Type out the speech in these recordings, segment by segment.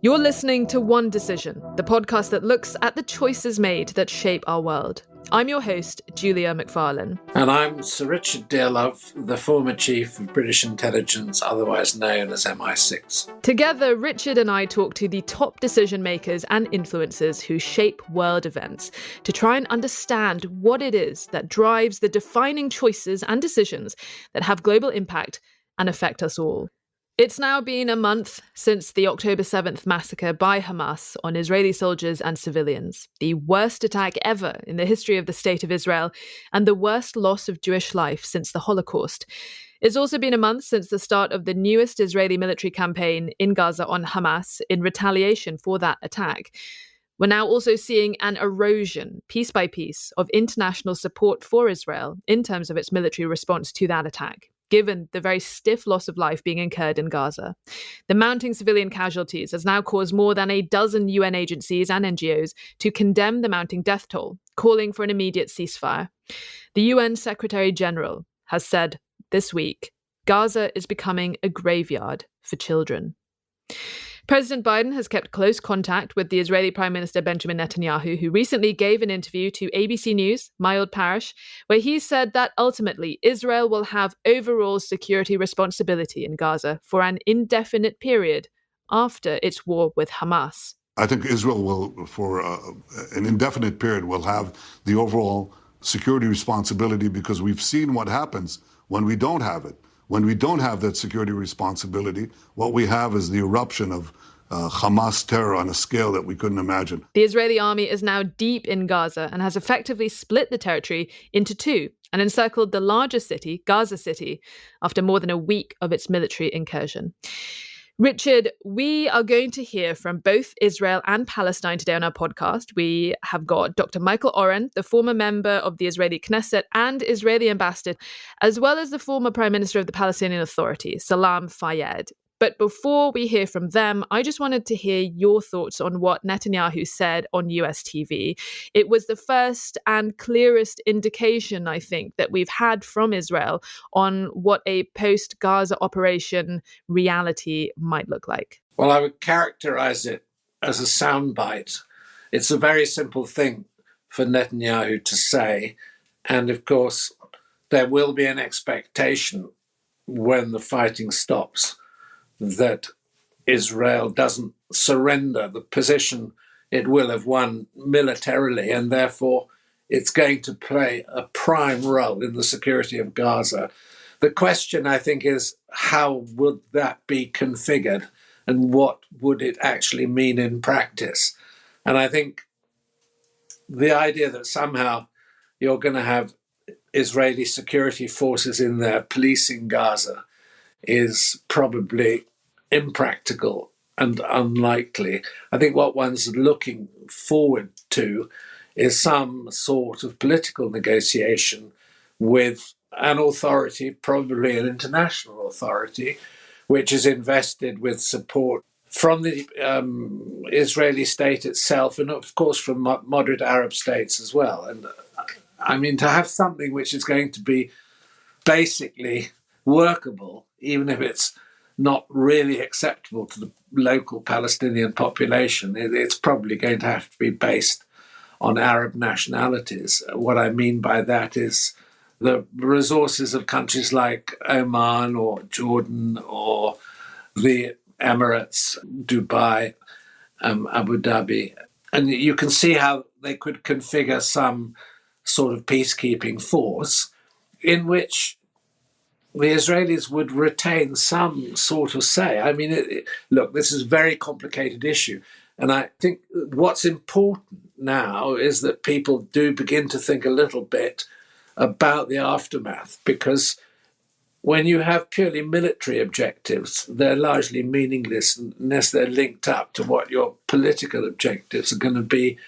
You're listening to One Decision, the podcast that looks at the choices made that shape our world. I'm your host, Julia McFarlane. And I'm Sir Richard Dearlove, the former Chief of British Intelligence, otherwise known as MI6. Together, Richard and I talk to the top decision makers and influencers who shape world events to try and understand what it is that drives the defining choices and decisions that have global impact and affect us all. It's now been a month since the October 7th massacre by Hamas on Israeli soldiers and civilians, the worst attack ever in the history of the State of Israel and the worst loss of Jewish life since the Holocaust. It's also been a month since the start of the newest Israeli military campaign in Gaza on Hamas in retaliation for that attack. We're now also seeing an erosion, piece by piece, of international support for Israel in terms of its military response to that attack, given the very stiff loss of life being incurred in Gaza. The mounting civilian casualties has now caused more than a dozen UN agencies and NGOs to condemn the mounting death toll, calling for an immediate ceasefire. The UN Secretary General has said this week, Gaza is becoming a graveyard for children. President Biden has kept close contact with the Israeli Prime Minister Benjamin Netanyahu, who recently gave an interview to ABC News, My Old Parish, where he said that ultimately Israel will have overall security responsibility in Gaza for an indefinite period after its war with Hamas. I think Israel will, for an indefinite period, will have the overall security responsibility because we've seen what happens when we don't have it. When we don't have that security responsibility, what we have is the eruption of Hamas terror on a scale that we couldn't imagine. The Israeli army is now deep in Gaza and has effectively split the territory into two and encircled the larger city, Gaza City, after more than a week of its military incursion. Richard, we are going to hear from both Israel and Palestine today on our podcast. We have got Dr. Michael Oren, the former member of the Israeli Knesset and Israeli ambassador, as well as the former Prime Minister of the Palestinian Authority, Salam Fayyad. But before we hear from them, I just wanted to hear your thoughts on what Netanyahu said on US TV. It was the first and clearest indication, I think, that we've had from Israel on what a post-Gaza operation reality might look like. Well, I would characterize it as a soundbite. It's a very simple thing for Netanyahu to say. And of course, there will be an expectation when the fighting stops that Israel doesn't surrender the position it will have won militarily, and therefore it's going to play a prime role in the security of Gaza. The question, I think, is how would that be configured and what would it actually mean in practice? And I think the idea that somehow you're going to have Israeli security forces in there policing Gaza is probably impractical and unlikely. I think what one's looking forward to is some sort of political negotiation with an authority, probably an international authority, which is invested with support from the Israeli state itself and, of course, from moderate Arab states as well. And I mean, to have something which is going to be basically workable, even if it's not really acceptable to the local Palestinian population, it's probably going to have to be based on Arab nationalities. What I mean by that is the resources of countries like Oman or Jordan or the Emirates, Dubai, Abu Dhabi. And you can see how they could configure some sort of peacekeeping force in which the Israelis would retain some sort of say. I mean, look, this is a very complicated issue. And I think what's important now is that people do begin to think a little bit about the aftermath, because when you have purely military objectives, they're largely meaningless unless they're linked up to what your political objectives are going to be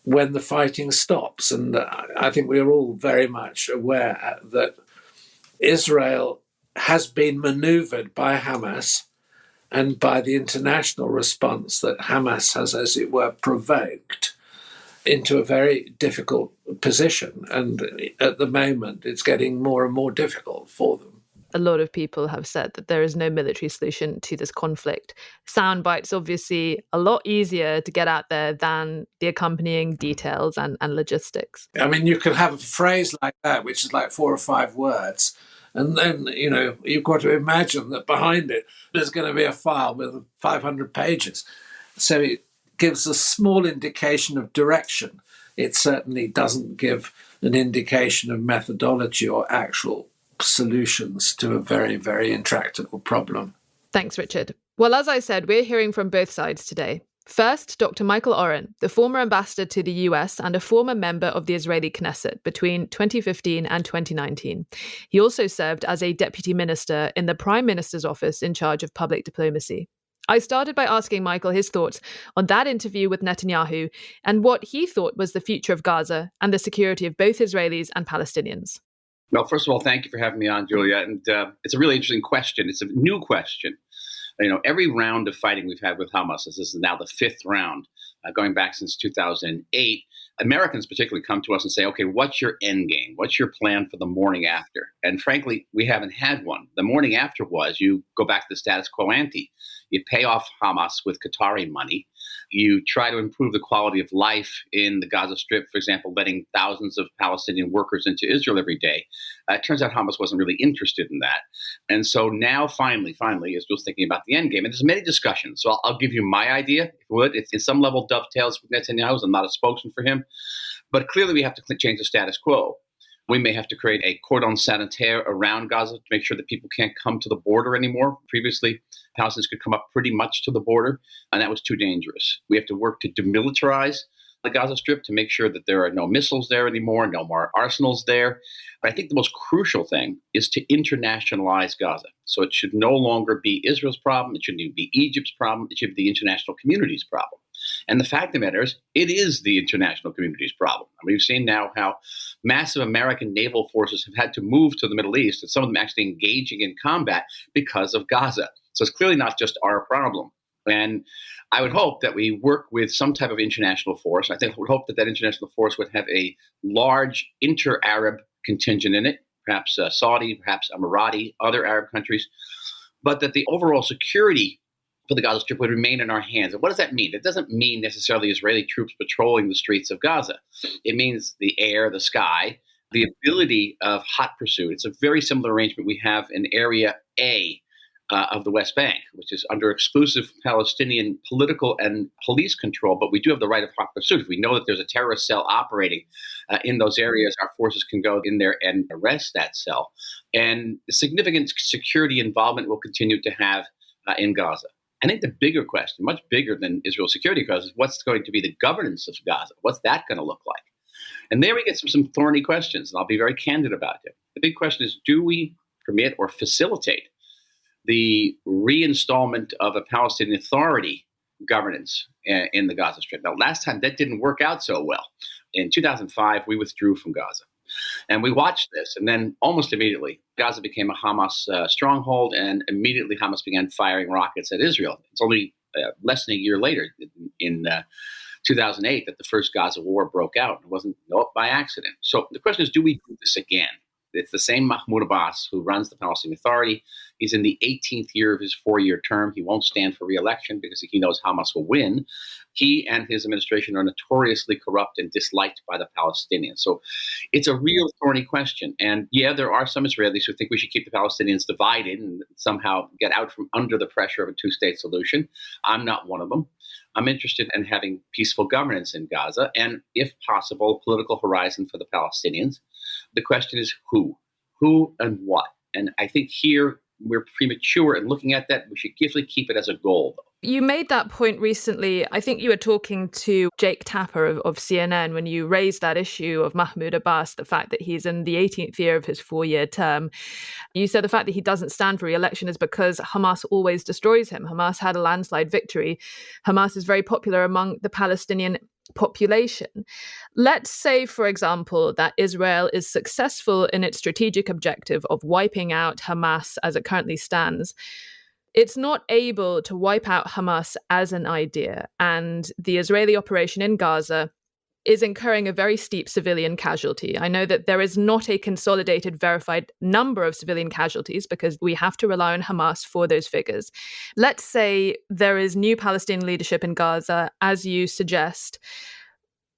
when the fighting stops. And I think we're all very much aware that Israel has been maneuvered by Hamas and by the international response that Hamas has, as it were, provoked into a very difficult position. And at the moment, it's getting more and more difficult for them. a lot of people have said that there is no military solution to this conflict. Sound bites obviously a lot easier to get out there than the accompanying details and logistics. I mean, you could have a phrase like that, which is like 4 or 5 words. And then, you've got to imagine that behind it, there's going to be a file with 500 pages. So it gives a small indication of direction. It certainly doesn't give an indication of methodology or actual solutions to a very, very intractable problem. Thanks, Richard. Well, as I said, we're hearing from both sides today. First, Dr. Michael Oren, the former ambassador to the US and a former member of the Israeli Knesset between 2015 and 2019. He also served as a deputy minister in the Prime Minister's office in charge of public diplomacy. I started by asking Michael his thoughts on that interview with Netanyahu and what he thought was the future of Gaza and the security of both Israelis and Palestinians. Well, first of all, thank you for having me on, Julia. And it's a really interesting question. It's a new question. Every round of fighting we've had with Hamas, this is now the 5th round, going back since 2008, Americans particularly come to us and say, okay, what's your end game? What's your plan for the morning after? And frankly, we haven't had one. The morning after was you go back to the status quo ante. You pay off Hamas with Qatari money. You try to improve the quality of life in the Gaza Strip, for example, letting thousands of Palestinian workers into Israel every day. It turns out Hamas wasn't really interested in that. And so now, finally, Israel's thinking about the end game. And there's many discussions. So I'll give you my idea, if you would. It in some level dovetails with Netanyahu's. I'm not a spokesman for him. But clearly we have to change the status quo. We may have to create a cordon sanitaire around Gaza to make sure that people can't come to the border anymore. Previously, Palestinians could come up pretty much to the border, and that was too dangerous. We have to work to demilitarize the Gaza Strip to make sure that there are no missiles there anymore, no more arsenals there. But I think the most crucial thing is to internationalize Gaza. So it should no longer be Israel's problem. It shouldn't even be Egypt's problem. It should be the international community's problem. And the fact of the matter is, it is the international community's problem. I mean, we've seen now how massive American naval forces have had to move to the Middle East, and some of them actually engaging in combat because of Gaza. So it's clearly not just our problem. And I would hope that we work with some type of international force. I would hope that international force would have a large inter-Arab contingent in it, perhaps Saudi, perhaps Emirati, other Arab countries, but that the overall security for the Gaza Strip would remain in our hands. And what does that mean? It doesn't mean necessarily Israeli troops patrolling the streets of Gaza. It means the air, the sky, the ability of hot pursuit. It's a very similar arrangement we have in Area A of the West Bank, which is under exclusive Palestinian political and police control, but we do have the right of hot pursuit. If we know that there's a terrorist cell operating in those areas, our forces can go in there and arrest that cell. And significant security involvement will continue to have in Gaza. I think the bigger question, much bigger than Israel's security crisis, is what's going to be the governance of Gaza? What's that going to look like? And there we get some thorny questions, and I'll be very candid about it. The big question is, do we permit or facilitate the reinstallment of a Palestinian Authority governance in the Gaza Strip? Now, last time that didn't work out so well. In 2005, we withdrew from Gaza. And we watched this, and then almost immediately, Gaza became a Hamas stronghold, and immediately Hamas began firing rockets at Israel. It's only less than a year later, in 2008, that the first Gaza war broke out. It wasn't by accident. So the question is, do we do this again? It's the same Mahmoud Abbas who runs the Palestinian Authority. He's in the 18th year of his 4-year term. He won't stand for re-election because he knows Hamas will win. He and his administration are notoriously corrupt and disliked by the Palestinians. So it's a real thorny question. And yeah, there are some Israelis who think we should keep the Palestinians divided and somehow get out from under the pressure of a two-state solution. I'm not one of them. I'm interested in having peaceful governance in Gaza and, if possible, a political horizon for the Palestinians. The question is who and what. And I think here we're premature in looking at that. We should carefully keep it as a goal, though. You made that point recently. I think you were talking to Jake Tapper of CNN when you raised that issue of Mahmoud Abbas, the fact that he's in the 18th year of his 4-year term. You said the fact that he doesn't stand for re-election is because Hamas always destroys him. Hamas had a landslide victory. Hamas is very popular among the Palestinian population. Let's say, for example, that Israel is successful in its strategic objective of wiping out Hamas as it currently stands. It's not able to wipe out Hamas as an idea, and the Israeli operation in Gaza is incurring a very steep civilian casualty. I know that there is not a consolidated, verified number of civilian casualties because we have to rely on Hamas for those figures. Let's say there is new Palestinian leadership in Gaza, as you suggest.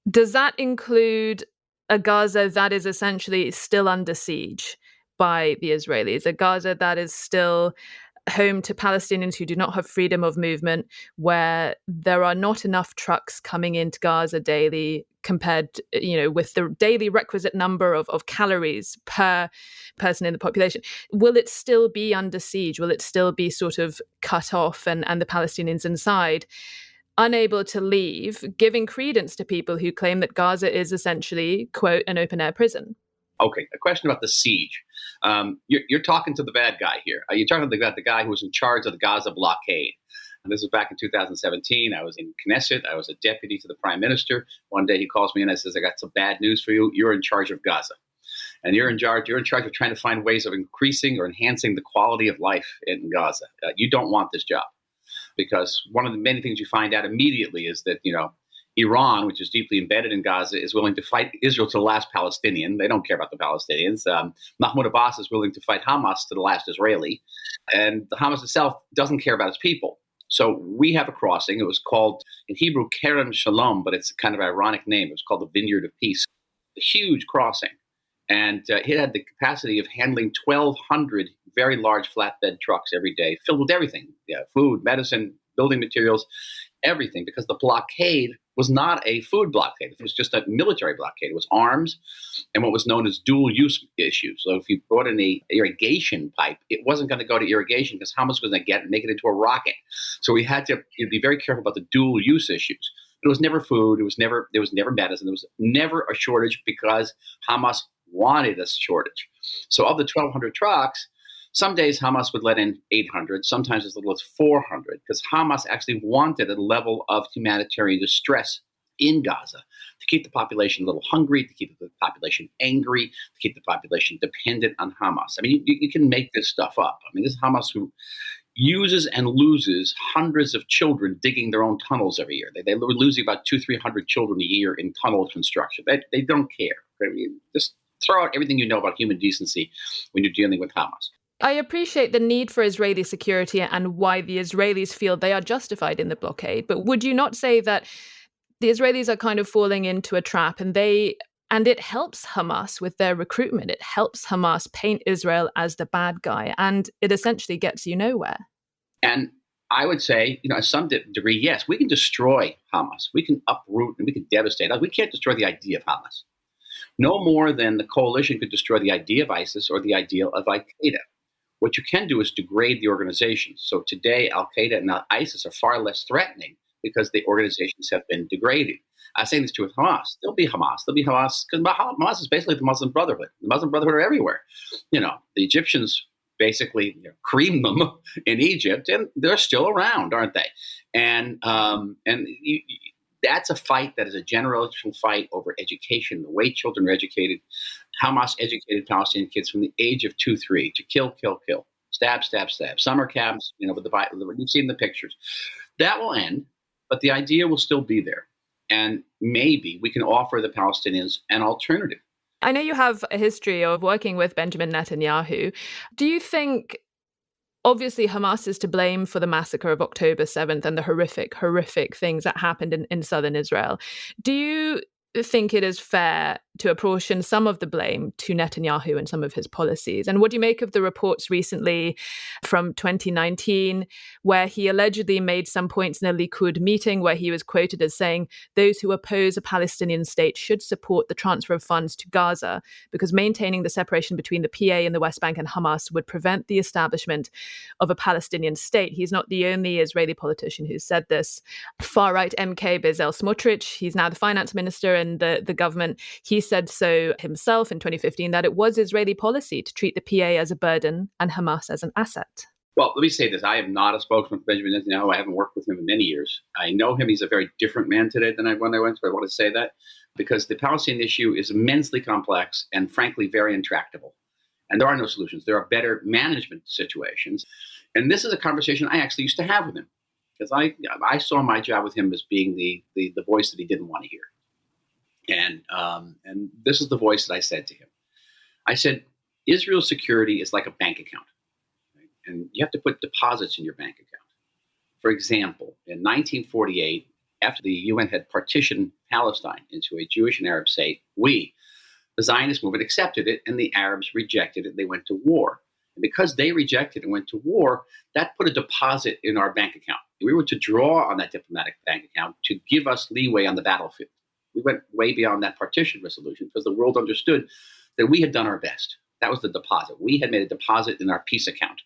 Does that include a Gaza that is essentially still under siege by the Israelis, a Gaza that is still home to Palestinians who do not have freedom of movement, where there are not enough trucks coming into Gaza daily compared, with the daily requisite number of calories per person in the population? Will it still be under siege? Will it still be sort of cut off and the Palestinians inside, unable to leave, giving credence to people who claim that Gaza is essentially, quote, an open-air prison? Okay, a question about the siege. You're talking to the bad guy here. You're talking about the guy who was in charge of the Gaza blockade. And this was back in 2017. I was in Knesset. I was a deputy to the prime minister. One day he calls me in and says, I got some bad news for you. You're in charge of Gaza. And you're in charge of trying to find ways of increasing or enhancing the quality of life in Gaza. You don't want this job. Because one of the many things you find out immediately is that, Iran, which is deeply embedded in Gaza, is willing to fight Israel to the last Palestinian. They don't care about the Palestinians. Mahmoud Abbas is willing to fight Hamas to the last Israeli. And the Hamas itself doesn't care about its people. So we have a crossing. It was called, in Hebrew, Kerem Shalom, but it's a kind of ironic name. It was called the Vineyard of Peace. A huge crossing. And it had the capacity of handling 1,200 very large flatbed trucks every day, filled with everything, food, medicine, building materials, everything, because the blockade was not a food blockade. It was just a military blockade. It was arms and what was known as dual use issues. So if you brought in an irrigation pipe, it wasn't going to go to irrigation because Hamas was going to make it into a rocket. So we had to be very careful about the dual use issues. But it was never food. There was never medicine. There was never a shortage because Hamas wanted a shortage. So of the 1,200 trucks, some days Hamas would let in 800, sometimes as little as 400, because Hamas actually wanted a level of humanitarian distress in Gaza to keep the population a little hungry, to keep the population angry, to keep the population dependent on Hamas. I mean, you can make this stuff up. I mean, this is Hamas who uses and loses hundreds of children digging their own tunnels every year. They were losing about 200-300 children a year in tunnel construction. They don't care. I mean, just throw out everything you know about human decency when you're dealing with Hamas. I appreciate the need for Israeli security and why the Israelis feel they are justified in the blockade. But would you not say that the Israelis are kind of falling into a trap and it helps Hamas with their recruitment? It helps Hamas paint Israel as the bad guy, and it essentially gets you nowhere. And I would say, to some degree, yes, we can destroy Hamas. We can uproot and we can devastate. We can't destroy the idea of Hamas. No more than the coalition could destroy the idea of ISIS or the idea of Al-Qaeda. What you can do is degrade the organizations. So today, Al-Qaeda and ISIS are far less threatening because the organizations have been degraded. I say this too with Hamas. There'll be Hamas because Hamas is basically the Muslim Brotherhood. The Muslim Brotherhood are everywhere. The Egyptians basically creamed them in Egypt, and they're still around, aren't they? And that's a fight that is a generational fight over education, the way children are educated. Hamas educated Palestinian kids from the age of 2-3 to kill, stab. Summer camps, with the Bible, you've seen the pictures. That will end, but the idea will still be there. And maybe we can offer the Palestinians an alternative. I know you have a history of working with Benjamin Netanyahu. Do you think, obviously Hamas is to blame for the massacre of October 7th and the horrific things that happened in southern Israel. Do you think it is fair to apportion some of the blame to Netanyahu and some of his policies? And what do you make of the reports recently from 2019, where he allegedly made some points in a Likud meeting where he was quoted as saying those who oppose a Palestinian state should support the transfer of funds to Gaza because maintaining the separation between the PA and the West Bank and Hamas would prevent the establishment of a Palestinian state? He's not the only Israeli politician who said this. Far-right MK Bezalel Smotrich, he's now the finance minister in the government, he said so himself in 2015 that it was Israeli policy to treat the PA as a burden and Hamas as an asset. Well, let me say this. I am not a spokesman for Benjamin Netanyahu. I haven't worked with him in many years. I know him. He's a very different man today than when I went, but I want to say that because the Palestinian issue is immensely complex and frankly very intractable. And there are no solutions. There are better management situations. And this is a conversation I actually used to have with him because I saw my job with him as being the voice that he didn't want to hear. And this is the voice that I said to him. I said, Israel's security is like a bank account, right? And you have to put deposits in your bank account. For example, in 1948, after the UN had partitioned Palestine into a Jewish and Arab state, the Zionist movement, accepted it, and the Arabs rejected it. They went to war. And because they rejected and went to war, that put a deposit in our bank account. We were to draw on that diplomatic bank account to give us leeway on the battlefield. We went way beyond that partition resolution because the world understood that we had done our best. That was the deposit. We had made a deposit in our peace account.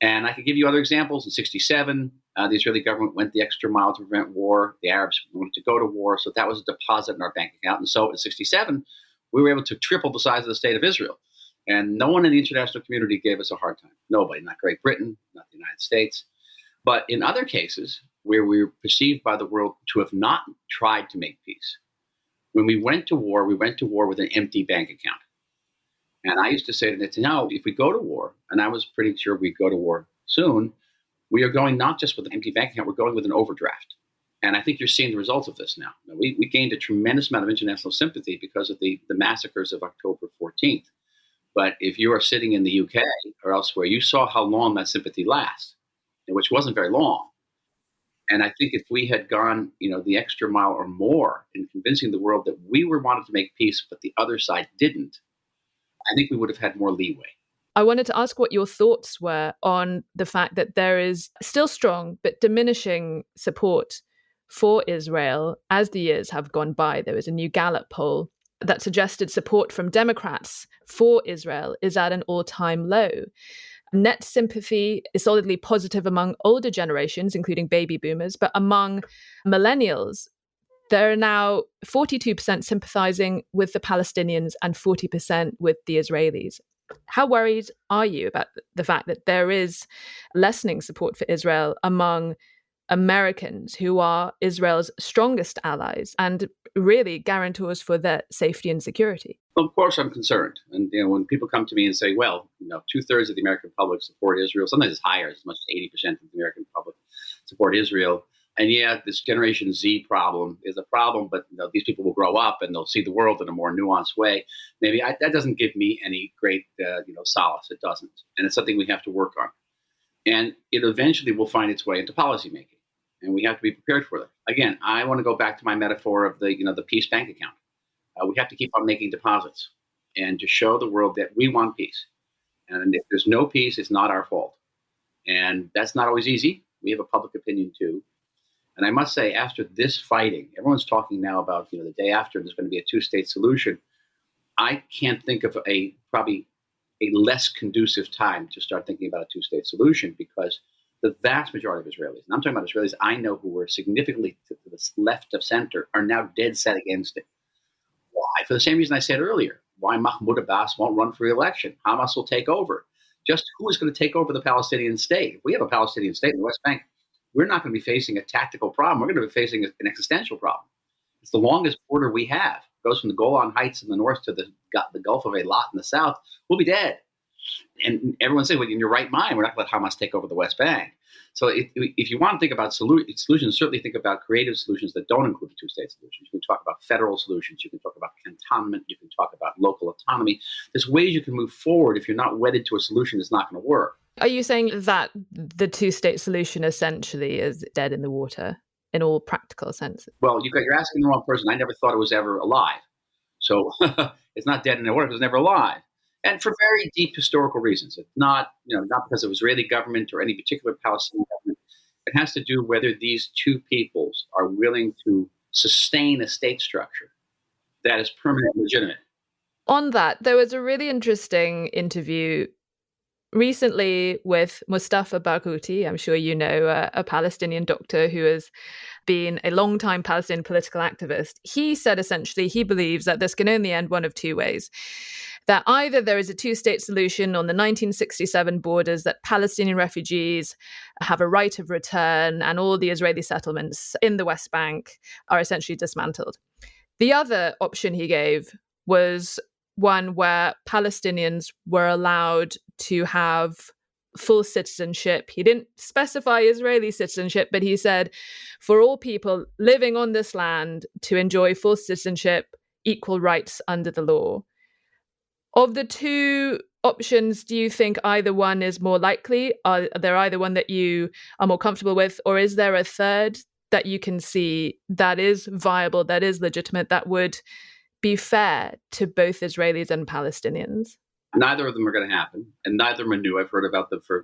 And I could give you other examples. In 1967, the Israeli government went the extra mile to prevent war. The Arabs wanted to go to war, so that was a deposit in our bank account. And so in 1967, we were able to triple the size of the state of Israel. And no one in the international community gave us a hard time. Nobody, not Great Britain, not the United States. But in other cases, where we were perceived by the world to have not tried to make peace, when we went to war with an empty bank account. And I used to say to Netanyahu, if we go to war, and I was pretty sure we'd go to war soon, we are going not just with an empty bank account, we're going with an overdraft. And I think you're seeing the results of this now. We gained a tremendous amount of international sympathy because of the massacres of October 14th. But if you are sitting in the UK or elsewhere, you saw how long that sympathy lasts, which wasn't very long. And I think if we had gone, the extra mile or more in convincing the world that we wanted to make peace, but the other side didn't, I think we would have had more leeway. I wanted to ask what your thoughts were on the fact that there is still strong but diminishing support for Israel as the years have gone by. There was a new Gallup poll that suggested support from Democrats for Israel is at an all-time low. Net sympathy is solidly positive among older generations, including baby boomers, but among millennials, there are now 42% sympathizing with the Palestinians and 40% with the Israelis. How worried are you about the fact that there is lessening support for Israel among Americans who are Israel's strongest allies and really guarantors for their safety and security? Well, of course, I'm concerned. And when people come to me and say, well, 2/3 of the American public support Israel, sometimes it's higher, as much as 80% of the American public support Israel. And yeah, this Generation Z problem is a problem, but these people will grow up and they'll see the world in a more nuanced way. Maybe that doesn't give me any great, solace. It doesn't. And it's something we have to work on. And it eventually will find its way into policymaking. And we have to be prepared for that. Again, I want to go back to my metaphor of the peace bank account. We have to keep on making deposits and to show the world that we want peace. And if there's no peace, it's not our fault. And that's not always easy. We have a public opinion too. And I must say, after this fighting, everyone's talking now about, the day after there's going to be a two-state solution. I can't think of probably a less conducive time to start thinking about a two-state solution, because the vast majority of Israelis, and I'm talking about Israelis I know who were significantly to the left of center, are now dead set against it. Why? For the same reason I said earlier. Why Mahmoud Abbas won't run for re-election. Hamas will take over. Just who is going to take over the Palestinian state? If we have a Palestinian state in the West Bank, we're not going to be facing a tactical problem. We're going to be facing an existential problem. It's the longest border we have. It goes from the Golan Heights in the north to the Gulf of Eilat in the south. We'll be dead. And everyone says, well, in your right mind, we're not going to let Hamas take over the West Bank. So if you want to think about solutions, certainly think about creative solutions that don't include the two-state solution. You can talk about federal solutions. You can talk about cantonment. You can talk about local autonomy. There's ways you can move forward if you're not wedded to a solution that's not going to work. Are you saying that the two-state solution essentially is dead in the water in all practical senses? Well, you're asking the wrong person. I never thought it was ever alive. So it's not dead in the water. It was never alive. And for very deep historical reasons. It's not, not because of Israeli government or any particular Palestinian government. It has to do whether these two peoples are willing to sustain a state structure that is permanent and legitimate. On that, there was a really interesting interview recently with Mustafa Barghouti. I'm sure you know, a Palestinian doctor who has been a long-time Palestinian political activist. He said essentially he believes that this can only end one of two ways. That either there is a two-state solution on the 1967 borders, that Palestinian refugees have a right of return and all the Israeli settlements in the West Bank are essentially dismantled. The other option he gave was one where Palestinians were allowed to have full citizenship. He didn't specify Israeli citizenship, but he said for all people living on this land to enjoy full citizenship, equal rights under the law. Of the two options, do you think either one is more likely? Are there either one that you are more comfortable with, or is there a third that you can see that is viable, that is legitimate, that would be fair to both Israelis and Palestinians? Neither of them are going to happen, and neither of them are new. I've heard about them for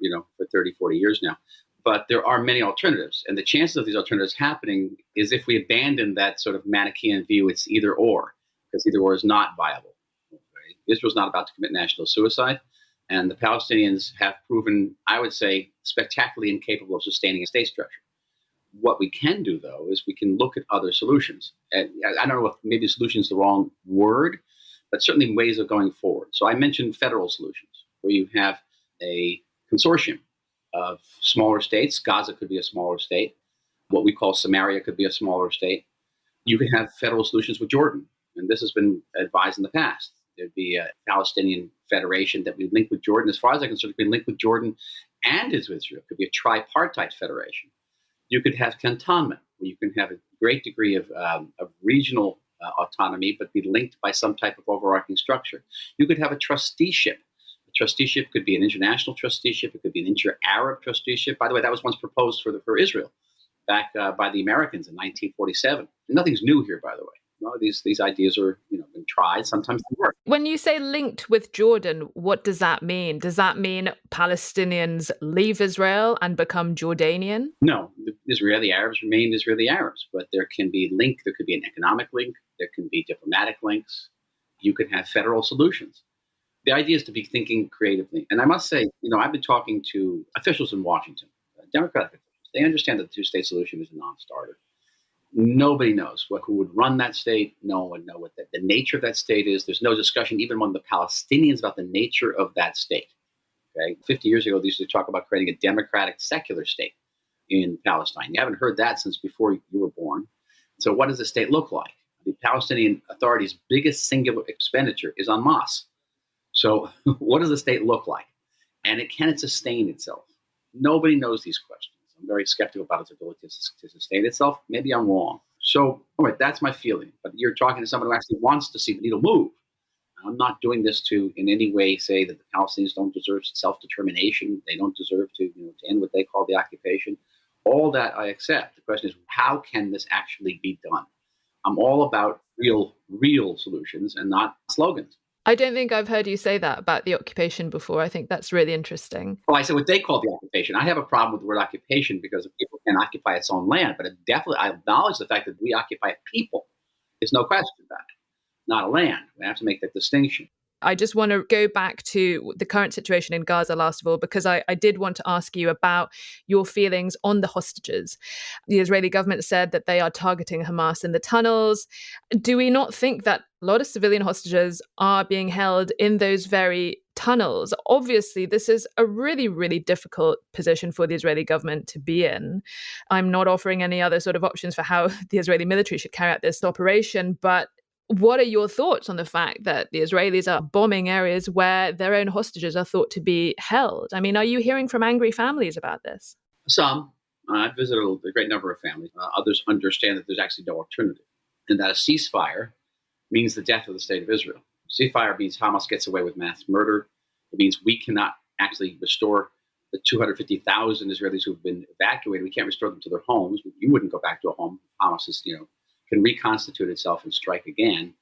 30, 40 years now. But there are many alternatives, and the chances of these alternatives happening is if we abandon that sort of Manichaean view, it's either or, because either or is not viable. Right? Israel's not about to commit national suicide, and the Palestinians have proven, I would say, spectacularly incapable of sustaining a state structure. What we can do, though, is we can look at other solutions. And I don't know if maybe solution is the wrong word, but certainly ways of going forward. So I mentioned federal solutions, where you have a consortium of smaller states. Gaza could be a smaller state. What we call Samaria could be a smaller state. You can have federal solutions with Jordan, and this has been advised in the past. There'd be a Palestinian federation that we link with Jordan. As far as I'm concerned, it could be linked with Jordan and Israel. It could be a tripartite federation. You could have cantonment, where you can have a great degree of regional autonomy, but be linked by some type of overarching structure. You could have a trusteeship. A trusteeship could be an international trusteeship. It could be an inter-Arab trusteeship. By the way, that was once proposed for Israel back by the Americans in 1947. And nothing's new here, by the way. A lot of these ideas are been tried. Sometimes they work. When you say linked with Jordan, what does that mean? Does that mean Palestinians leave Israel and become Jordanian? No, the Israeli Arabs remain Israeli Arabs, but there can be a link. There could be an economic link. There can be diplomatic links. You can have federal solutions. The idea is to be thinking creatively. And I must say, I've been talking to officials in Washington, Democratic officials. They understand that the two-state solution is a non-starter. Nobody knows who would run that state. No one would know what the nature of that state is. There's no discussion even among the Palestinians about the nature of that state. Okay, 50 years ago, they used to talk about creating a democratic, secular state in Palestine. You haven't heard that since before you were born. So what does the state look like? The Palestinian Authority's biggest singular expenditure is on Hamas. So what does the state look like? And can it sustain itself? Nobody knows these questions. I'm very skeptical about its ability to sustain itself. Maybe I'm wrong. So, all right, that's my feeling. But you're talking to someone who actually wants to see the needle move. I'm not doing this to in any way say that the Palestinians don't deserve self-determination. They don't deserve to end what they call the occupation. All that I accept. The question is, how can this actually be done? I'm all about real solutions and not slogans. I don't think I've heard you say that about the occupation before. I think that's really interesting. Well, I said what they call the occupation. I have a problem with the word occupation because people can occupy its own land, but I acknowledge the fact that we occupy a people. There's no question about it, not a land. We have to make that distinction. I just want to go back to the current situation in Gaza, last of all, because I did want to ask you about your feelings on the hostages. The Israeli government said that they are targeting Hamas in the tunnels. Do we not think that a lot of civilian hostages are being held in those very tunnels? Obviously, this is a really, really difficult position for the Israeli government to be in. I'm not offering any other sort of options for how the Israeli military should carry out this operation, but what are your thoughts on the fact that the Israelis are bombing areas where their own hostages are thought to be held? I mean, are you hearing from angry families about this? Some. I've visited a great number of families. Others understand that there's actually no alternative, and that a ceasefire means the death of the state of Israel. Ceasefire means Hamas gets away with mass murder. It means we cannot actually restore the 250,000 Israelis who've been evacuated. We can't restore them to their homes. You wouldn't go back to a home. Hamas is, can reconstitute itself and strike again.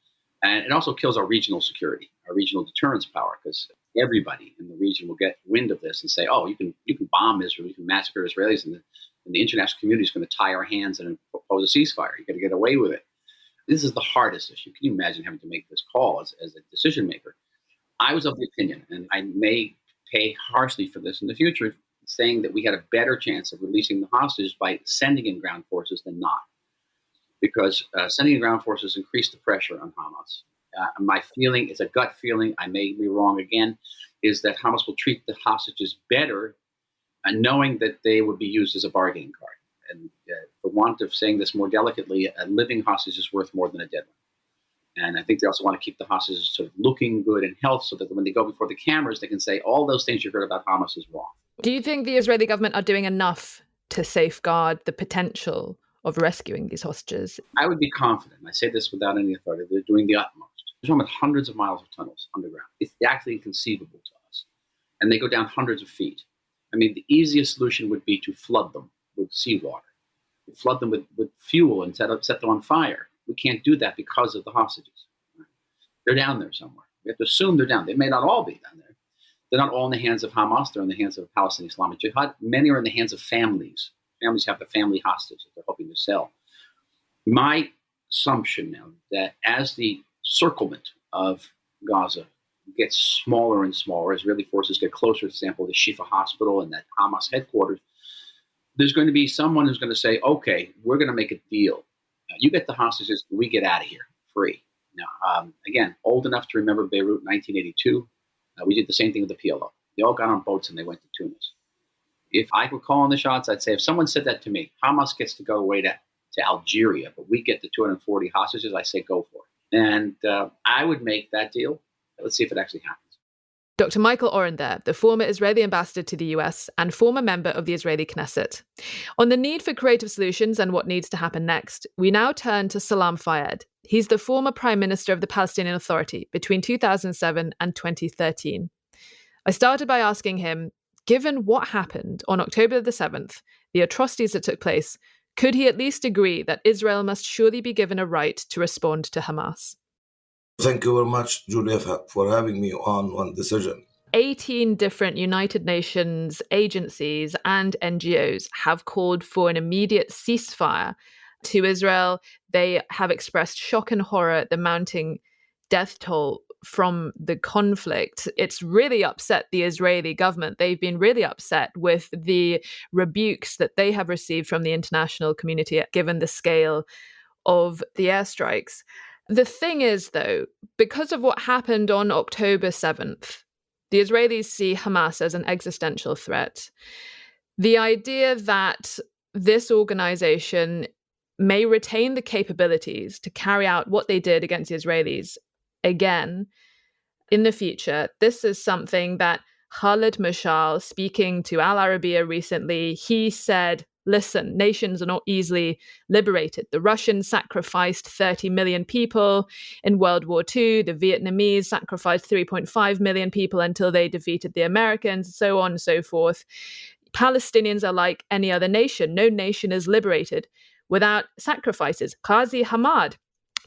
And it also kills our regional security, our regional deterrence power, because everybody in the region will get wind of this and say, oh, you can bomb Israel, you can massacre Israelis, and the international community is going to tie our hands and impose a ceasefire. You're going to get away with it. This is the hardest issue. Can you imagine having to make this call as a decision maker? I was of the opinion, and I may pay harshly for this in the future, saying that we had a better chance of releasing the hostages by sending in ground forces than not. Because sending in ground forces increased the pressure on Hamas. My feeling, it's a gut feeling, I may be wrong again, is that Hamas will treat the hostages better, knowing that they would be used as a bargaining card. And for want of saying this more delicately, a living hostage is worth more than a dead one. And I think they also want to keep the hostages sort of looking good and healthy so that when they go before the cameras, they can say all those things you heard about Hamas is wrong. Do you think the Israeli government are doing enough to safeguard the potential of rescuing these hostages? I would be confident. I say this without any authority. They're doing the utmost. There's almost hundreds of miles of tunnels underground. It's actually inconceivable to us. And they go down hundreds of feet. I mean, the easiest solution would be to flood them with seawater, flood them with fuel and set them on fire. We can't do that because of the hostages. They're down there somewhere. We have to assume they're down. They may not all be down there. They're not all in the hands of Hamas. They're in the hands of Palestinian Islamic Jihad. Many are in the hands of families. Families have the family hostage that they're hoping to sell. My assumption now that as the circlement of Gaza gets smaller and smaller, Israeli forces get closer, for example, to Shifa Hospital and that Hamas headquarters, there's going to be someone who's going to say, okay, we're going to make a deal. You get the hostages, we get out of here free. Now, again, old enough to remember Beirut 1982. We did the same thing with the PLO. They all got on boats and they went to Tunis. If I were calling the shots, I'd say if someone said that to me, Hamas gets to go away to Algeria, but we get the 240 hostages, I say go for it. And I would make that deal. Let's see if it actually happens. Dr. Michael Oren there, the former Israeli ambassador to the US and former member of the Israeli Knesset. On the need for creative solutions and what needs to happen next, we now turn to Salam Fayyad. He's the former Prime Minister of the Palestinian Authority between 2007 and 2013. I started by asking him, given what happened on October the 7th, the atrocities that took place, could he at least agree that Israel must surely be given a right to respond to Hamas? Thank you very much, Julia, for having me on decision. 18 different United Nations agencies and NGOs have called for an immediate ceasefire to Israel. They have expressed shock and horror at the mounting death toll from the conflict. It's really upset the Israeli government. They've been really upset with the rebukes that they have received from the international community, given the scale of the airstrikes. The thing is, though, because of what happened on October 7th, the Israelis see Hamas as an existential threat. The idea that this organization may retain the capabilities to carry out what they did against the Israelis again in the future, this is something that Khalid Mashal, speaking to Al Arabiya recently, he said, listen, nations are not easily liberated. The Russians sacrificed 30 million people in World War II. The Vietnamese sacrificed 3.5 million people until they defeated the Americans, so on and so forth. Palestinians are like any other nation. No nation is liberated without sacrifices. Qazi Hamad,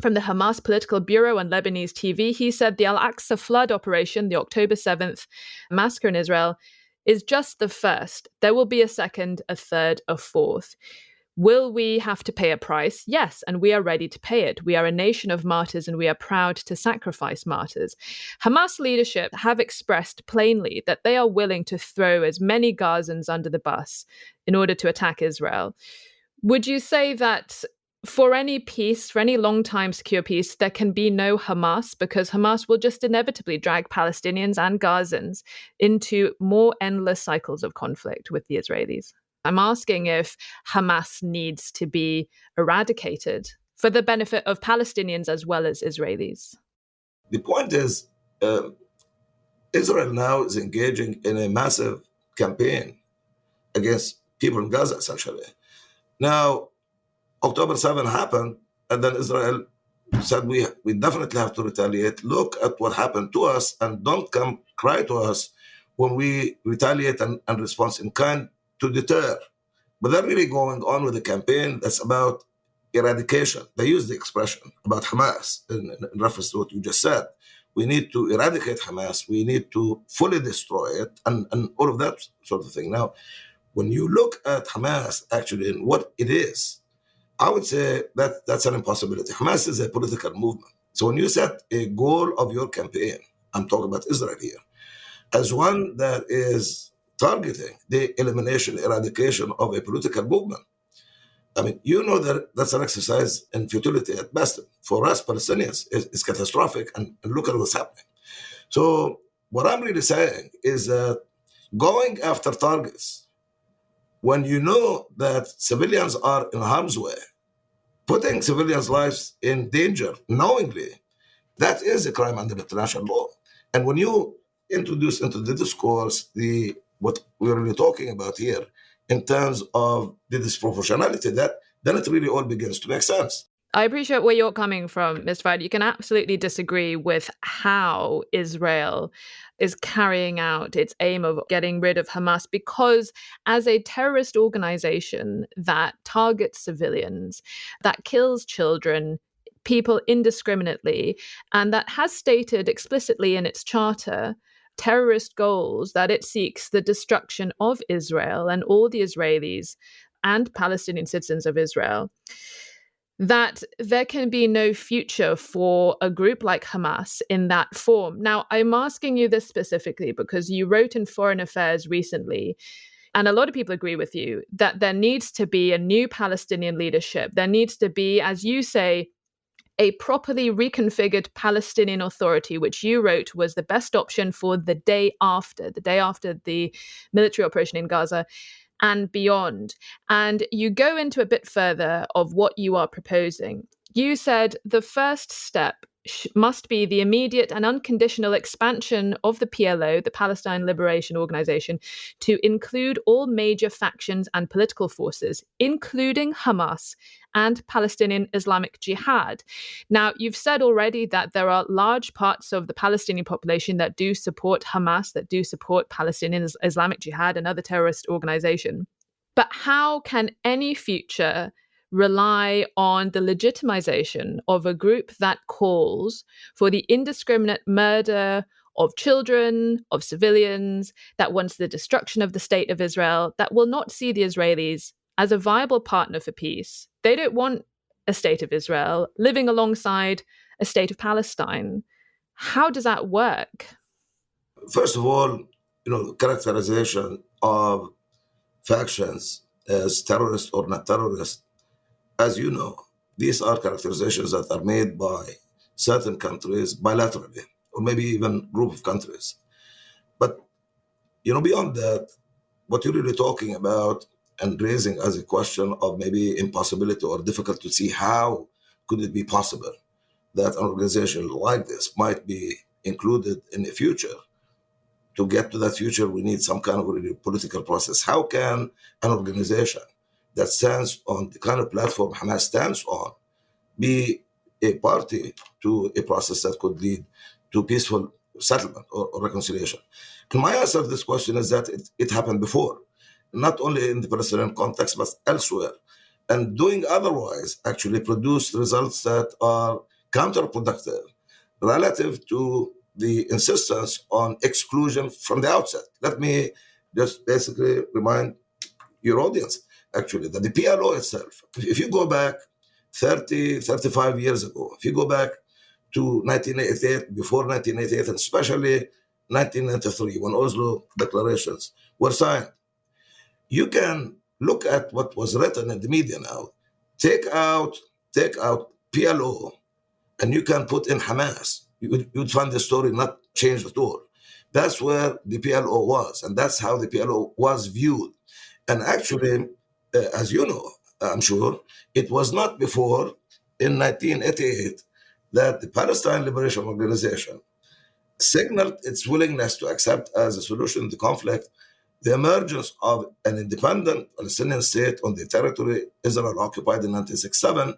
from the Hamas Political Bureau on Lebanese TV, he said the Al-Aqsa flood operation, the October 7th massacre in Israel, is just the first. There will be a second, a third, a fourth. Will we have to pay a price? Yes, and we are ready to pay it. We are a nation of martyrs and we are proud to sacrifice martyrs. Hamas leadership have expressed plainly that they are willing to throw as many Gazans under the bus in order to attack Israel. Would you say that for any peace, for any long-time secure peace, there can be no Hamas because Hamas will just inevitably drag Palestinians and Gazans into more endless cycles of conflict with the Israelis? I'm asking if Hamas needs to be eradicated for the benefit of Palestinians as well as Israelis. The point is, Israel now is engaging in a massive campaign against people in Gaza, essentially. Now, October 7 happened, and then Israel said, we definitely have to retaliate. Look at what happened to us, and don't come cry to us when we retaliate and respond in kind to deter. But they're really going on with a campaign that's about eradication. They use the expression about Hamas in reference to what you just said. We need to eradicate Hamas. We need to fully destroy it, and all of that sort of thing. Now, when you look at Hamas, actually, and what it is, I would say that that's an impossibility. Hamas is a political movement. So when you set a goal of your campaign, I'm talking about Israel here, as one that is targeting the elimination, eradication of a political movement, I mean, you know that that's an exercise in futility at best. For us Palestinians, it's catastrophic, and look at what's happening. So what I'm really saying is that going after targets, when you know that civilians are in harm's way, putting civilians' lives in danger knowingly, That is a crime under international law. And when you introduce into the discourse what we're really talking about here in terms of the disproportionality, then it really all begins to make sense. I appreciate where you're coming from, Mr. Fayyad. You can absolutely disagree with how Israel is carrying out its aim of getting rid of Hamas, because as a terrorist organization that targets civilians, that kills children, people indiscriminately, and that has stated explicitly in its charter terrorist goals that it seeks the destruction of Israel and all the Israelis and Palestinian citizens of Israel, that there can be no future for a group like Hamas in that form. Now, I'm asking you this specifically because you wrote in Foreign Affairs recently, and a lot of people agree with you, that there needs to be a new Palestinian leadership. There needs to be, as you say, a properly reconfigured Palestinian Authority, which you wrote was the best option for the day after the military operation in Gaza and beyond. And you go into a bit further of what you are proposing. You said the first step must be the immediate and unconditional expansion of the PLO, the Palestine Liberation Organization, to include all major factions and political forces, including Hamas and Palestinian Islamic Jihad. Now, you've said already that there are large parts of the Palestinian population that do support Hamas, that do support Palestinian Islamic Jihad and other terrorist organizations. But how can any future rely on the legitimization of a group that calls for the indiscriminate murder of children, of civilians, that wants the destruction of the state of Israel, that will not see the Israelis as a viable partner for peace? They don't want a state of Israel living alongside a state of Palestine. How does that work? First of all, characterization of factions as terrorist or not terrorist, as you know, these are characterizations that are made by certain countries bilaterally, or maybe even group of countries. But, beyond that, what you're really talking about and raising as a question of maybe impossibility or difficult to see how could it be possible that an organization like this might be included in the future. To get to that future, we need some kind of really political process. How can an organization that stands on the kind of platform Hamas stands on be a party to a process that could lead to peaceful settlement or reconciliation? And my answer to this question is that it happened before, not only in the Palestinian context, but elsewhere. And doing otherwise actually produced results that are counterproductive relative to the insistence on exclusion from the outset. Let me just basically remind your audience, actually, that the PLO itself, if you go back 35 years ago, if you go back to 1988, before 1988, and especially 1993, when Oslo declarations were signed, you can look at what was written in the media now. Take out PLO, and you can put in Hamas. You'd find the story not changed at all. That's where the PLO was, and that's how the PLO was viewed. And actually, as you know, I'm sure, it was not before in 1988 that the Palestine Liberation Organization signaled its willingness to accept as a solution to the conflict the emergence of an independent Palestinian state on the territory Israel occupied in 1967,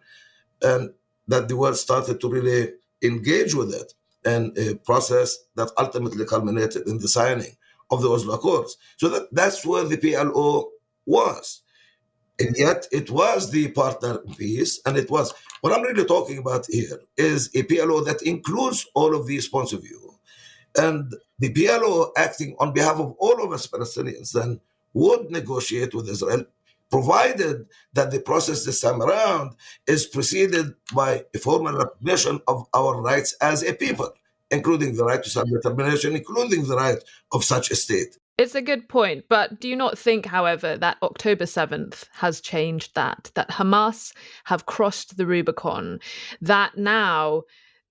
and that the world started to really engage with it in a process that ultimately culminated in the signing of the Oslo Accords. So that's where the PLO was. And yet it was the partner in peace, and it was, what I'm really talking about here is a PLO that includes all of these points of view. And the PLO, acting on behalf of all of us Palestinians, then would negotiate with Israel, provided that the process this time around is preceded by a formal recognition of our rights as a people, including the right to self-determination, including the right of such a state. It's a good point, but do you not think, however, that October 7th has changed that Hamas have crossed the Rubicon, that now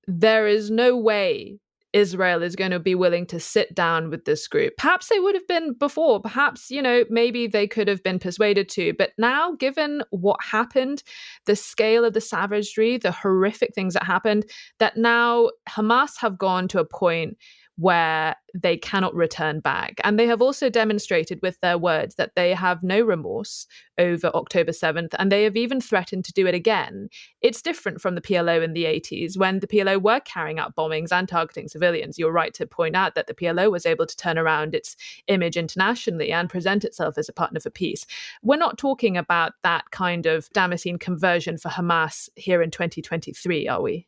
there is no way Israel is going to be willing to sit down with this group. Perhaps they would have been before. Perhaps, maybe they could have been persuaded to. But now, given what happened, the scale of the savagery, the horrific things that happened, that now Hamas have gone to a point where they cannot return back. And they have also demonstrated with their words that they have no remorse over October 7th, and they have even threatened to do it again. It's different from the PLO in the 80s, when the PLO were carrying out bombings and targeting civilians. You're right to point out that the PLO was able to turn around its image internationally and present itself as a partner for peace. We're not talking about that kind of Damascene conversion for Hamas here in 2023, are we?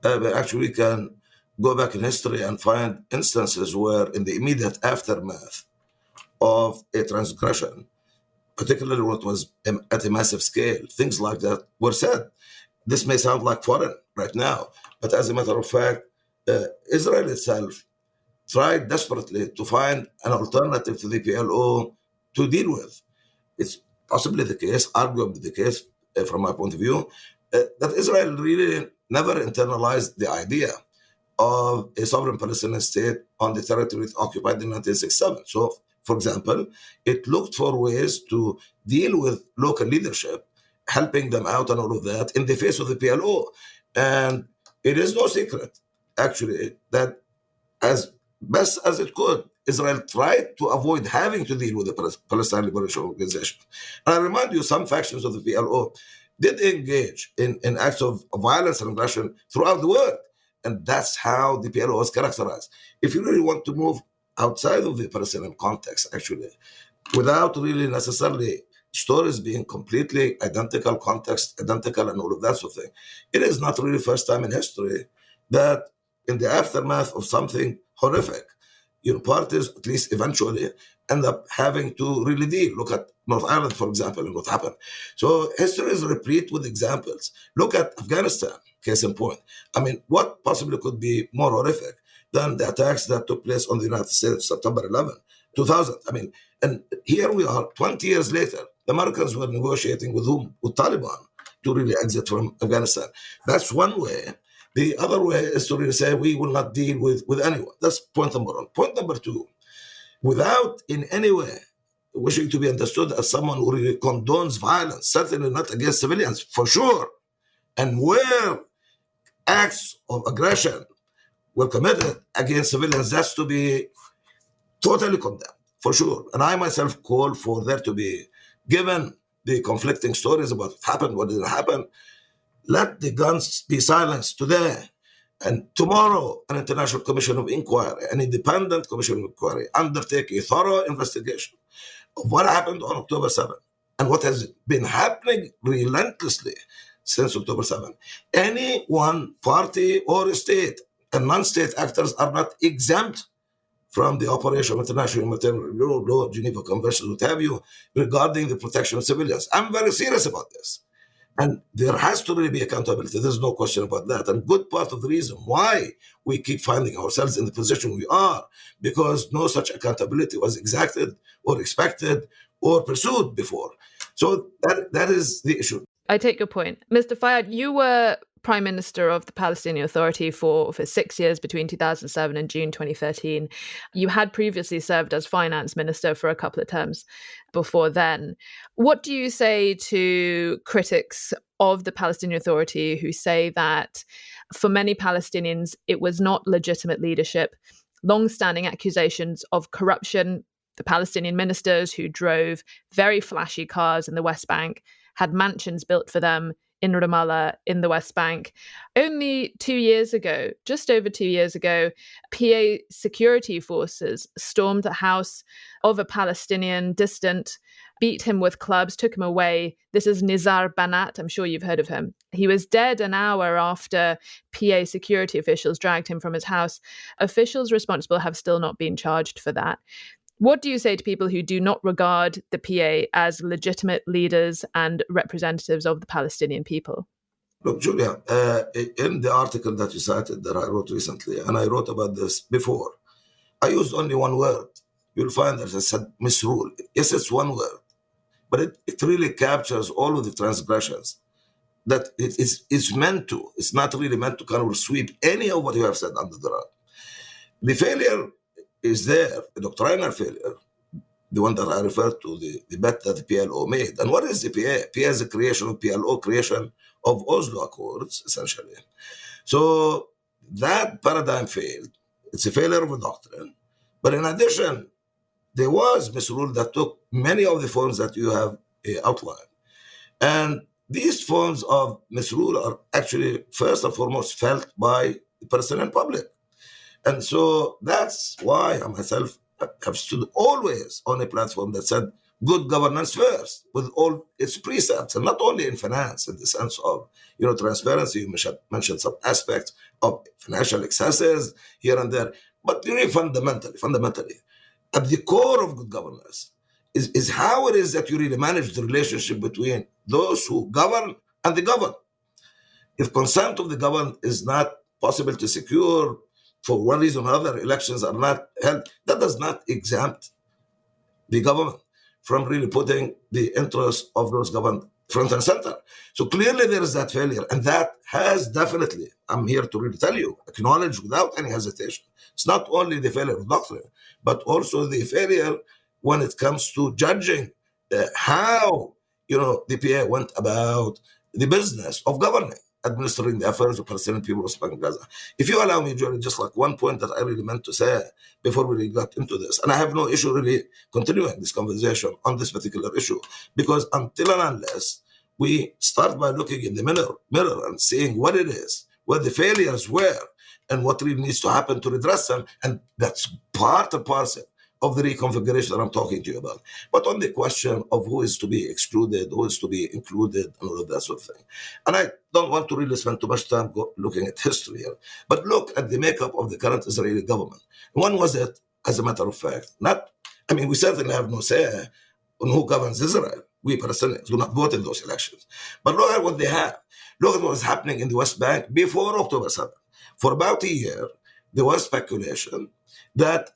But actually, we can go back in history and find instances where in the immediate aftermath of a transgression, particularly what was at a massive scale, things like that were said. This may sound like foreign right now, but as a matter of fact, Israel itself tried desperately to find an alternative to the PLO to deal with. It's possibly the case, arguably the case from my point of view, that Israel really never internalized the idea of a sovereign Palestinian state on the territory it occupied in 1967. So, for example, it looked for ways to deal with local leadership, helping them out and all of that in the face of the PLO. And it is no secret, actually, that as best as it could, Israel tried to avoid having to deal with the Palestine Liberation Organization. And I remind you, some factions of the PLO did engage in acts of violence and aggression throughout the world. And that's how the PLO was characterized. If you really want to move outside of the Palestinian context, actually, without really necessarily stories being completely identical, context identical, and all of that sort of thing, it is not really first time in history that in the aftermath of something horrific, parties, at least eventually, end up having to really deal. Look at North Ireland, for example, and what happened. So history is replete with examples. Look at Afghanistan, case in point. I mean, what possibly could be more horrific than the attacks that took place on the United States, September 11, 2000? I mean, and here we are, 20 years later, the Americans were negotiating with whom? With Taliban to really exit from Afghanistan. That's one way. The other way is to really say we will not deal with anyone. That's point number one. Point number two, without in any way wishing to be understood as someone who really condones violence, certainly not against civilians, for sure. And where acts of aggression were committed against civilians, that's to be totally condemned, for sure. And I myself call for there to be, given the conflicting stories about what happened, what didn't happen, let the guns be silenced today. And tomorrow, an international commission of inquiry, an independent commission of inquiry, undertake a thorough investigation of what happened on October 7th and what has been happening relentlessly since October 7th. Any one party or state and non-state actors are not exempt from the operation of international humanitarian law, Geneva Convention, what have you, regarding the protection of civilians. I'm very serious about this. And there has to really be accountability. There's no question about that. And good part of the reason why we keep finding ourselves in the position we are, because no such accountability was exacted or expected or pursued before. So that is the issue. I take your point. Mr. Fayyad, you were Prime Minister of the Palestinian Authority for 6 years between 2007 and June 2013. You had previously served as Finance Minister for a couple of terms before then. What do you say to critics of the Palestinian Authority who say that for many Palestinians, it was not legitimate leadership, long-standing accusations of corruption, the Palestinian ministers who drove very flashy cars in the West Bank, had mansions built for them in Ramallah, in the West Bank. Only 2 years ago, just over 2 years ago, PA security forces stormed the house of a Palestinian dissident, beat him with clubs, took him away. This is Nizar Banat. I'm sure you've heard of him. He was dead an hour after PA security officials dragged him from his house. Officials responsible have still not been charged for that. What do you say to people who do not regard the PA as legitimate leaders and representatives of the Palestinian people? Look, Julia, in the article that you cited that I wrote recently, and I wrote about this before, I used only one word. You'll find that I said misrule. Yes, it's one word, but it really captures all of the transgressions that it's meant to. It's not really meant to kind of sweep any of what you have said under the rug. The failure is there, the doctrinal failure, the one that I referred to, the bet that the PLO made. And what is the PA? PA is the creation of PLO, creation of Oslo Accords, essentially. So that paradigm failed. It's a failure of a doctrine. But in addition, there was misrule that took many of the forms that you have outlined. And these forms of misrule are actually, first and foremost, felt by the Palestinian public. And so that's why I myself have stood always on a platform that said good governance first, with all its precepts, and not only in finance, in the sense of transparency. You mentioned some aspects of financial excesses here and there, but really fundamentally, at the core of good governance is how it is that you really manage the relationship between those who govern and the governed. If consent of the governed is not possible to secure, for one reason or another, elections are not held, that does not exempt the government from really putting the interests of those governed front and center. So clearly there is that failure, and that has definitely, I'm here to really tell you, acknowledge without any hesitation. It's not only the failure of doctrine, but also the failure when it comes to judging how the PA went about the business of governing, administering the affairs of Palestinian people of Gaza. If you allow me, Johnny, just like one point that I really meant to say before we really got into this, and I have no issue really continuing this conversation on this particular issue, because until and unless we start by looking in the mirror and seeing what it is, where the failures were, and what really needs to happen to redress them, and that's part and parcel of the reconfiguration that I'm talking to you about. But on the question of who is to be excluded, who is to be included, and all of that sort of thing. And I don't want to really spend too much time looking at history here, but look at the makeup of the current Israeli government. When was it, as a matter of fact? We certainly have no say on who governs Israel. We Palestinians do not vote in those elections. But look at what they have. Look at what was happening in the West Bank before October 7th. For about a year, there was speculation that,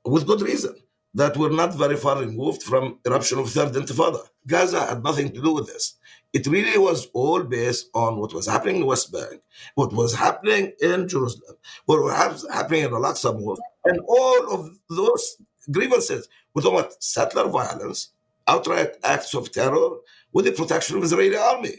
with good reason, that we're not very far removed from eruption of Third Intifada. Gaza had nothing to do with this. It really was all based on what was happening in the West Bank, what was happening in Jerusalem, what was happening in Al-Aqsa Mosque, and all of those grievances. We're talking about settler violence, outright acts of terror, with the protection of the Israeli army,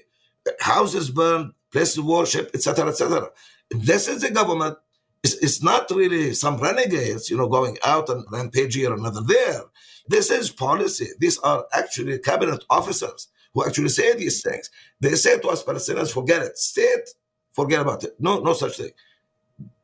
houses burned, places of worship, etc., etc. This is the government. It's not really some renegades, going out and rampage here and another there. This is policy. These are actually cabinet officers who actually say these things. They say to us Palestinians, forget it. State, forget about it. No such thing.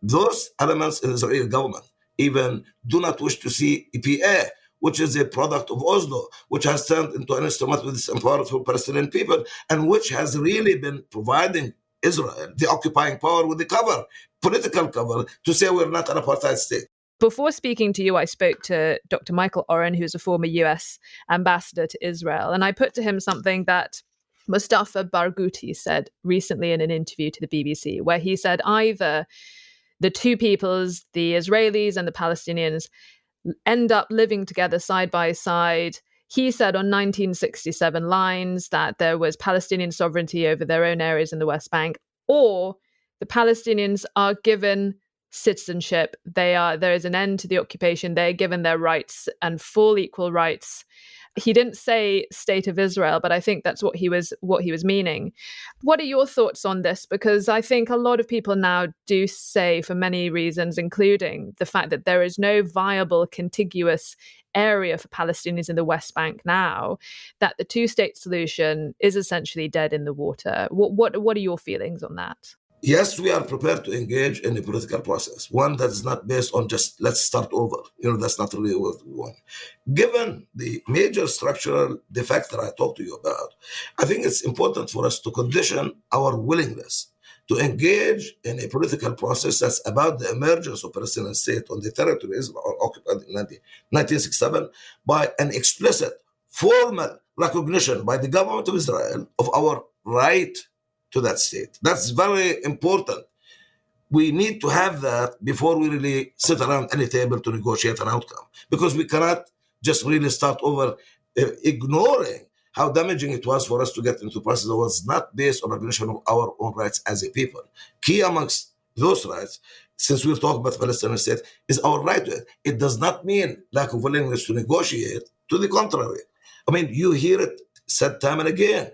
Those elements in the Israeli government even do not wish to see EPA, which is a product of Oslo, which has turned into an instrument with this empowerment for Palestinian people, and which has really been providing Israel, the occupying power, with the cover, political cover, to say we're not an apartheid state. Before speaking to you, I spoke to Dr. Michael Oren, who's a former US ambassador to Israel, and I put to him something that Mustafa Barghouti said recently in an interview to the BBC, where he said either the two peoples, the Israelis and the Palestinians, end up living together side by side. He said on 1967 lines that there was Palestinian sovereignty over their own areas in the West Bank, or the Palestinians are given citizenship. There is an end to the occupation. They're given their rights and full equal rights. He didn't say State of Israel, but I think that's what he was meaning. What are your thoughts on this? Because I think a lot of people now do say, for many reasons, including the fact that there is no viable contiguous area for Palestinians in the West Bank now, that the two-state solution is essentially dead in the water. What are your feelings on that? Yes, we are prepared to engage in a political process, one that is not based on just let's start over. That's not really what we want. Given the major structural defects that I talked to you about, I think it's important for us to condition our willingness to engage in a political process that's about the emergence of Palestinian state on the territory Israel occupied in 1967 by an explicit, formal recognition by the government of Israel of our right to that state. That's very important. We need to have that before we really sit around any table to negotiate an outcome, because we cannot just really start over ignoring how damaging it was for us to get into a process that was not based on recognition of our own rights as a people. Key amongst those rights, since we're talking about the Palestinian state, is our right to it. It does not mean lack of willingness to negotiate. To the contrary. I mean, you hear it said time and again.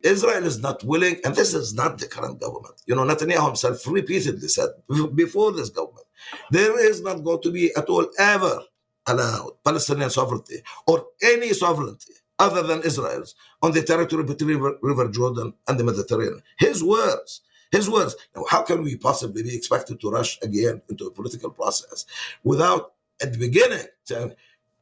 Israel is not willing, and this is not the current government. Netanyahu himself repeatedly said before this government, there is not going to be at all ever allowed Palestinian sovereignty or any sovereignty other than Israel's on the territory between River Jordan and the Mediterranean. His words. Now, how can we possibly be expected to rush again into a political process without, at the beginning, saying,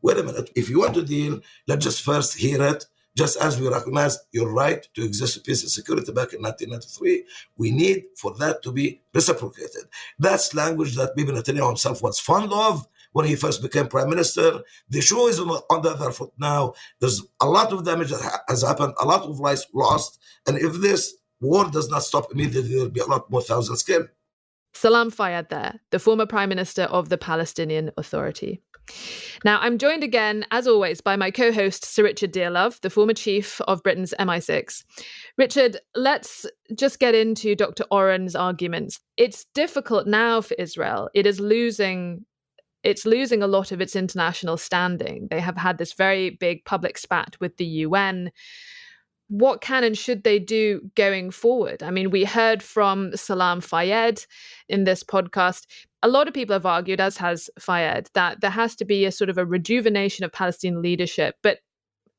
wait a minute, if you want to deal, let's just first hear it. Just as we recognize your right to exist in peace and security back in 1993, we need for that to be reciprocated. That's language that Bibi Netanyahu himself was fond of when he first became prime minister. The shoe is on the other foot now. There's a lot of damage that has happened, a lot of lives lost. And if this war does not stop immediately, there will be a lot more thousands killed. Salam Fayyad there, the former Prime Minister of the Palestinian Authority. Now, I'm joined again, as always, by my co-host, Sir Richard Dearlove, the former chief of Britain's MI6. Richard, let's just get into Dr. Oren's arguments. It's difficult now for Israel. It's losing a lot of its international standing. They have had this very big public spat with the UN. What can and should they do going forward? I mean, we heard from Salam Fayyad in this podcast. A lot of people have argued, as has Fayyad, that there has to be a sort of a rejuvenation of Palestinian leadership. But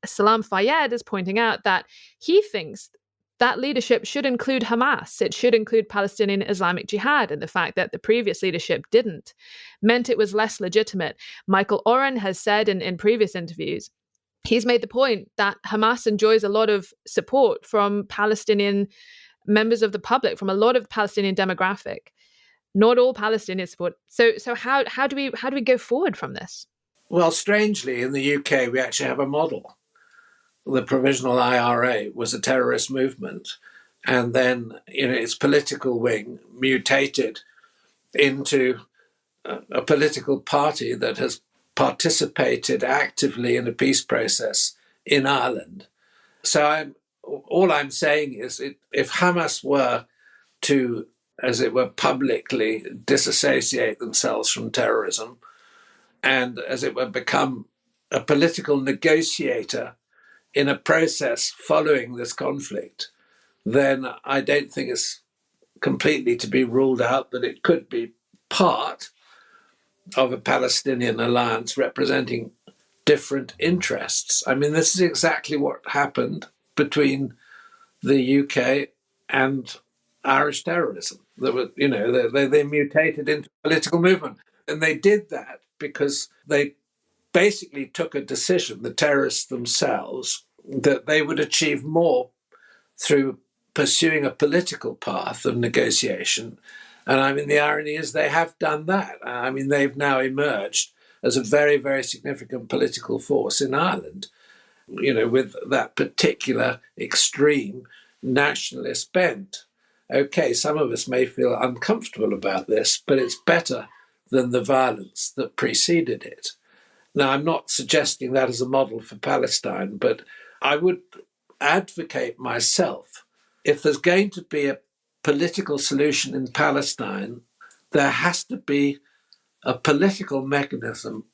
Salam Fayyad is pointing out that he thinks that leadership should include Hamas. It should include Palestinian Islamic Jihad. And the fact that the previous leadership didn't meant it was less legitimate. Michael Oren has said in previous interviews, he's made the point that Hamas enjoys a lot of support from Palestinian members of the public, from a lot of the Palestinian demographic. Not all Palestinian support. So how do we go forward from this? Well, strangely, in the UK, we actually have a model. The Provisional IRA was a terrorist movement, and then its political wing mutated into a political party that has participated actively in a peace process in Ireland. So all I'm saying is if Hamas were to, as it were, publicly disassociate themselves from terrorism and, as it were, become a political negotiator in a process following this conflict, then I don't think it's completely to be ruled out that it could be part of a Palestinian alliance representing different interests. I mean, this is exactly what happened between the UK and Irish terrorism. They mutated into a political movement. And they did that because they basically took a decision, the terrorists themselves, that they would achieve more through pursuing a political path of negotiation. And I mean, the irony is they have done that. I mean, they've now emerged as a very, very significant political force in Ireland, with that particular extreme nationalist bent. Okay, some of us may feel uncomfortable about this, but it's better than the violence that preceded it. Now, I'm not suggesting that as a model for Palestine, but I would advocate myself, if there's going to be a political solution in Palestine, there has to be a political mechanism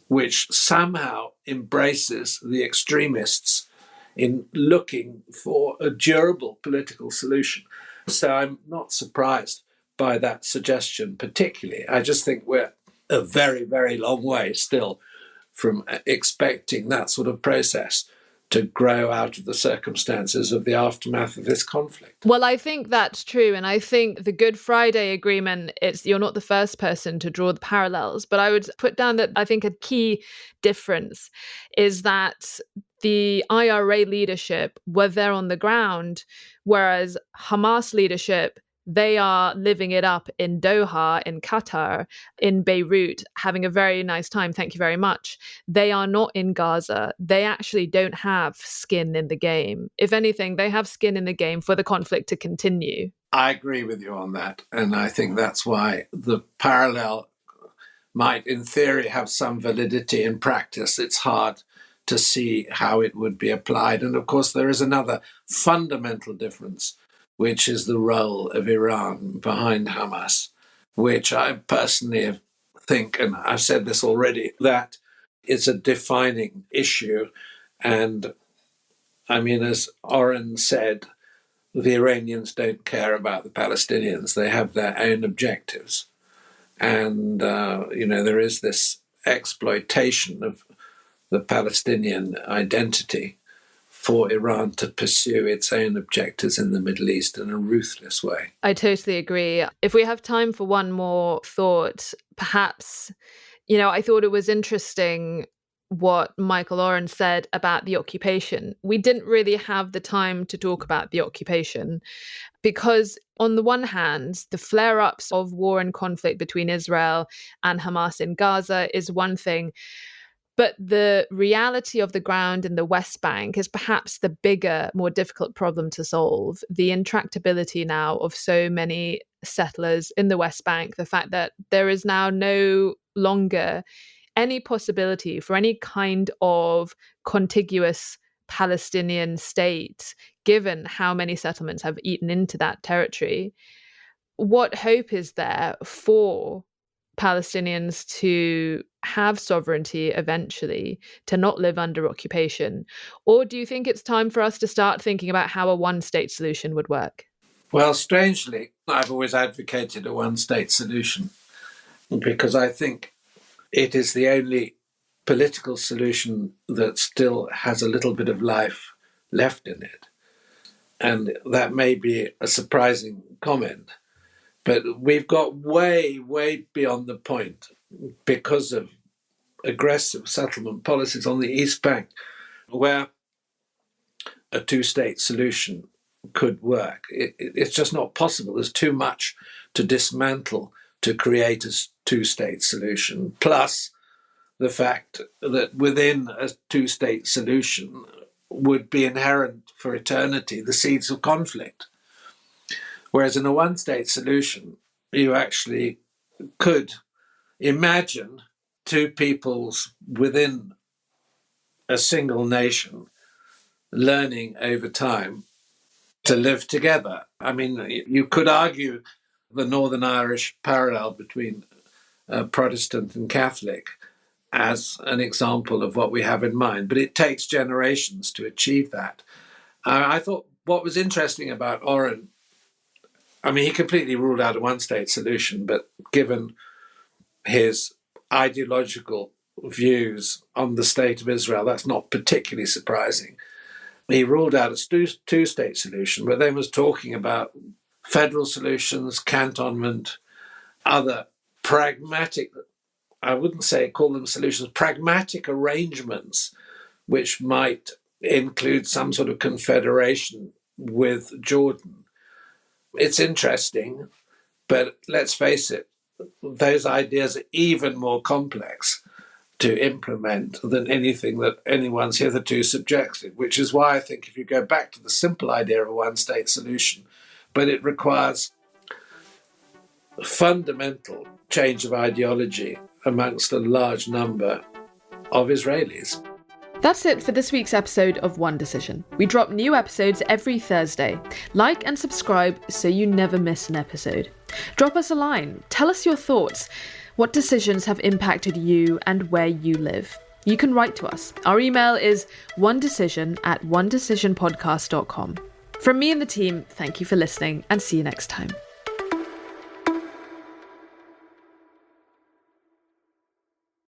which somehow embraces the extremists in looking for a durable political solution. So I'm not surprised by that suggestion particularly. I just think we're a very, very long way still from expecting that sort of process to grow out of the circumstances of the aftermath of this conflict. Well, I think that's true. And I think the Good Friday Agreement, you're not the first person to draw the parallels, but I would put down that I think a key difference is that the IRA leadership were there on the ground, whereas Hamas leadership, they are living it up in Doha, in Qatar, in Beirut, having a very nice time. Thank you very much. They are not in Gaza. They actually don't have skin in the game. If anything, they have skin in the game for the conflict to continue. I agree with you on that. And I think that's why the parallel might, in theory, have some validity. In practice, it's hard to see how it would be applied. And of course, there is another fundamental difference, which is the role of Iran behind Hamas. which I personally think, and I've said this already, that it's a defining issue. And I mean, as Oren said, the Iranians don't care about the Palestinians. They have their own objectives. And, there is this exploitation of the Palestinian identity for Iran to pursue its own objectives in the Middle East in a ruthless way. I totally agree. If we have time for one more thought, perhaps, I thought it was interesting what Michael Oren said about the occupation. We didn't really have the time to talk about the occupation because, on the one hand, the flare-ups of war and conflict between Israel and Hamas in Gaza is one thing. But the reality of the ground in the West Bank is perhaps the bigger, more difficult problem to solve. The intractability now of so many settlers in the West Bank, the fact that there is now no longer any possibility for any kind of contiguous Palestinian state, given how many settlements have eaten into that territory. What hope is there for Palestinians to have sovereignty eventually, to not live under occupation? Or do you think it's time for us to start thinking about how a one-state solution would work? Well, strangely, I've always advocated a one-state solution because I think it is the only political solution that still has a little bit of life left in it. And that may be a surprising comment, but we've got way, way beyond the point because of aggressive settlement policies on the East Bank, where a two-state solution could work. It's just not possible. There's too much to dismantle to create a two-state solution, plus the fact that within a two-state solution would be inherent for eternity the seeds of conflict. Whereas in a one-state solution, you actually could imagine two peoples within a single nation learning over time to live together. I mean, you could argue the Northern Irish parallel between Protestant and Catholic as an example of what we have in mind, but it takes generations to achieve that. I thought what was interesting about Oren, I mean, he completely ruled out a one-state solution, but given his ideological views on the state of Israel, that's not particularly surprising. He ruled out a two-state solution, but then was talking about federal solutions, cantonment, other pragmatic, I wouldn't say call them solutions, pragmatic arrangements, which might include some sort of confederation with Jordan. It's interesting, but let's face it, those ideas are even more complex to implement than anything that anyone's hitherto subjected, which is why I think if you go back to the simple idea of a one-state solution, but it requires fundamental change of ideology amongst a large number of Israelis. That's it for this week's episode of One Decision. We drop new episodes every Thursday. Like and subscribe so you never miss an episode. Drop us a line. Tell us your thoughts. What decisions have impacted you and where you live? You can write to us. Our email is onedecision@onedecisionpodcast.com. From me and the team, thank you for listening and see you next time.